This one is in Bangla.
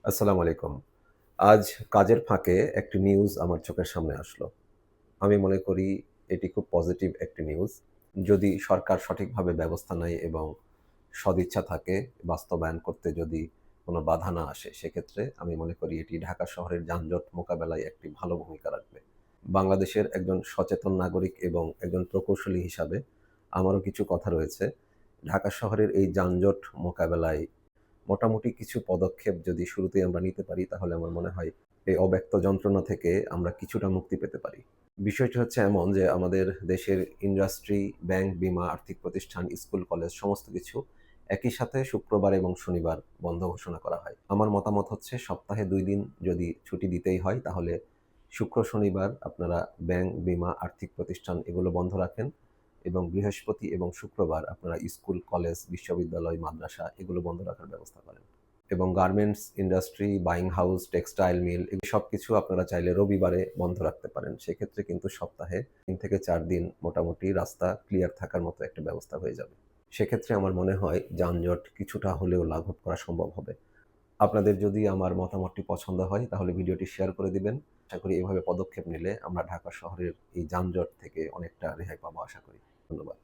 আসসালামু আলাইকুম। আজ কাজের ফাঁকে একটি নিউজ আমার চোখের সামনে আসলো। আমি মনে করি এটি খুব পজিটিভ একটি নিউজ। যদি সরকার সঠিকভাবে ব্যবস্থা নেয় এবং সদিচ্ছা থাকে বাস্তবায়ন করতে যদি কোনো বাধা না আসে, সেক্ষেত্রে আমি মনে করি এটি ঢাকা শহরের যানজট মোকাবেলায় একটি ভালো ভূমিকা রাখবে। বাংলাদেশের একজন সচেতন নাগরিক এবং একজন প্রকৌশলী হিসাবে আমারও কিছু কথা রয়েছে। ঢাকা শহরের এই যানজট মোকাবেলায় মোটামুটি কিছু পদক্ষেপ যদি শুরুতেই আমরা নিতে পারি, তাহলে আমার মনে হয় এই অব্যক্ত যন্ত্রণা থেকে আমরা কিছুটা মুক্তি পেতে পারি। বিষয়টি হচ্ছে এমন যে আমাদের দেশের ইন্ডাস্ট্রি, ব্যাংক, বীমা, আর্থিক প্রতিষ্ঠান, স্কুল, কলেজ সমস্ত কিছু একই সাথে শুক্রবার এবং শনিবার বন্ধ ঘোষণা করা হয়। আমার মতামত হচ্ছে সপ্তাহে ২ দিন যদি ছুটি দিতেই হয়, তাহলে শুক্র, শনিবার আপনারা ব্যাংক, বীমা, আর্থিক প্রতিষ্ঠান এগুলো বন্ধ রাখেন এবং বৃহস্পতি এবং শুক্রবার আপনারা স্কুল, কলেজ, বিশ্ববিদ্যালয়, মাদ্রাসা এগুলো বন্ধ রাখার ব্যবস্থা করেন। এবং garments industry, buying house, textile mill সবকিছু আপনারা চাইলে রবিবারে বন্ধ রাখতে পারেন। সেক্ষেত্রে কিন্তু সপ্তাহে ৩ থেকে ৪ দিন মোটামুটি রাস্তা ক্লিয়ার থাকার মতো একটা ব্যবস্থা হয়ে যাবে। সেক্ষেত্রে আমার মনে হয় যানজট কিছুটা হলেও লাঘব করা সম্ভব হবে। আপনাদের যদি আমার মতামতটি পছন্দ হয় তাহলে ভিডিওটি শেয়ার করে দিবেন। আশা করি এভাবে পদক্ষেপ নিলে আমরা ঢাকা শহরের এই যানজট থেকে অনেকটা রেহাই পাবো আশা করি। ধন্যবাদ।